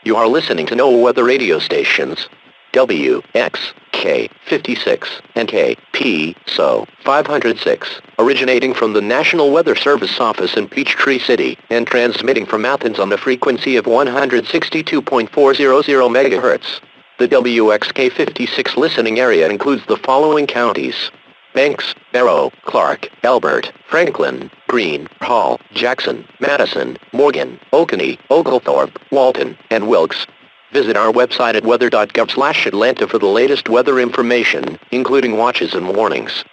You are listening to no weather radio stations. WXK 56 and KP 506, originating from the National Weather Service office in Peachtree City and transmitting from Athens on a frequency of 162.400 MHz. The WXK 56 listening area includes the following counties: Banks, Barrow, Clark, Elbert, Franklin, Greene, Hall, Jackson, Madison, Morgan, Oconee, Oglethorpe, Walton, and Wilkes. Visit our website at weather.gov/Atlanta for the latest weather information, including watches and warnings.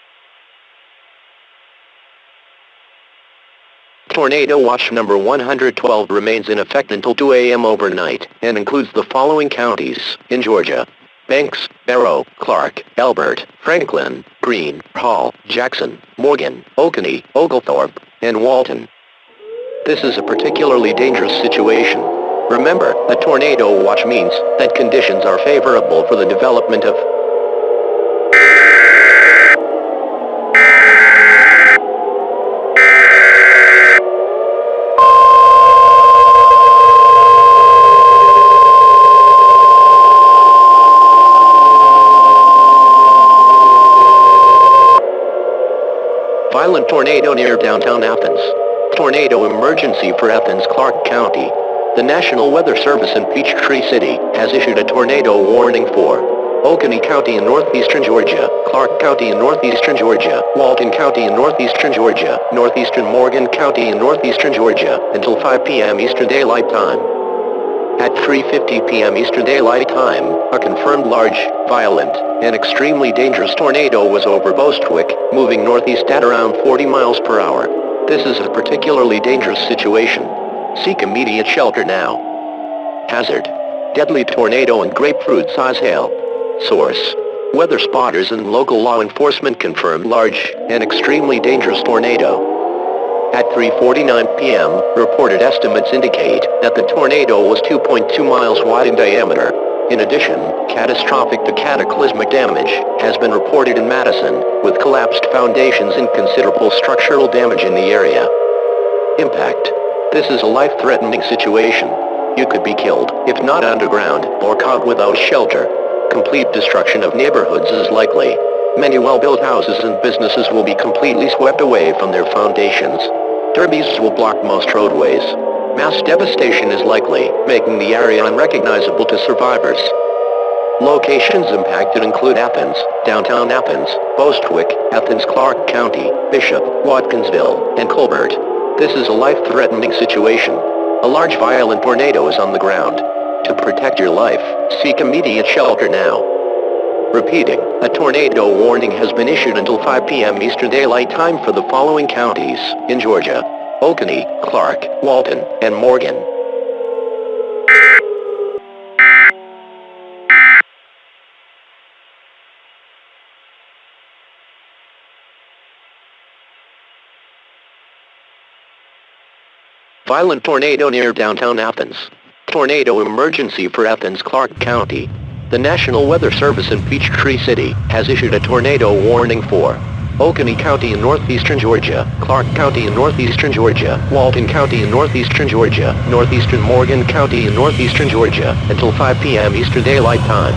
Tornado Watch number 112 remains in effect until 2 a.m. overnight and includes the following counties in Georgia: Banks, Barrow, Clark, Elbert, Franklin, Greene, Hall, Jackson, Morgan, Oconee, Oglethorpe, and Walton. This is a particularly dangerous situation. Remember, a tornado watch means that conditions are favorable for the development of violent tornado near downtown Athens. Tornado emergency for Athens, Clark County. The National Weather Service in Peachtree City has issued a tornado warning for Oconee County in northeastern Georgia, Clark County in northeastern Georgia, Walton County in northeastern Georgia, northeastern Morgan County in northeastern Georgia, until 5 p.m. Eastern Daylight Time. At 3:50 p.m. Eastern Daylight Time, a confirmed large, violent, and extremely dangerous tornado was over Bostwick, moving northeast at around 40 miles per hour. This is a particularly dangerous situation. Seek immediate shelter now. Hazard: deadly tornado and grapefruit-size hail. Source: weather spotters and local law enforcement confirmed large and extremely dangerous tornado. At 3:49 p.m., reported estimates indicate that the tornado was 2.2 miles wide in diameter. In addition, catastrophic to cataclysmic damage has been reported in Madison, with collapsed foundations and considerable structural damage in the area. Impact: this is a life-threatening situation. You could be killed, if not underground, or caught without shelter. Complete destruction of neighborhoods is likely. Many well-built houses and businesses will be completely swept away from their foundations. Derbies will block most roadways. Mass devastation is likely, making the area unrecognizable to survivors. Locations impacted include Athens, downtown Athens, Bostwick, Athens, Clark County, Bishop, Watkinsville, and Colbert. This is a life-threatening situation. A large violent tornado is on the ground. To protect your life, seek immediate shelter now. Repeating, a tornado warning has been issued until 5 p.m. Eastern Daylight Time for the following counties in Georgia: Oconee, Clark, Walton, and Morgan. Violent tornado near downtown Athens. Tornado emergency for Athens, Clark County. The National Weather Service in Peachtree City has issued a tornado warning for Oconee County in northeastern Georgia, Clark County in northeastern Georgia, Walton County in northeastern Georgia, northeastern Morgan County in northeastern Georgia, until 5 p.m. Eastern Daylight Time.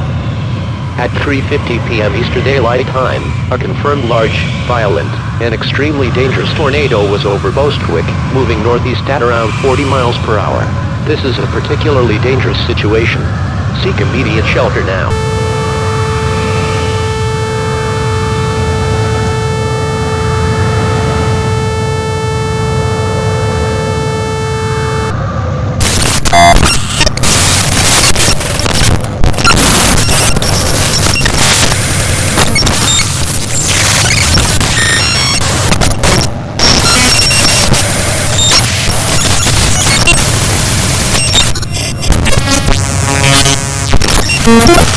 At 3:50 p.m. Eastern Daylight Time, a confirmed large, violent, and extremely dangerous tornado was over Bostwick, moving northeast at around 40 miles per hour. This is a particularly dangerous situation. Seek immediate shelter now. Mm-hmm.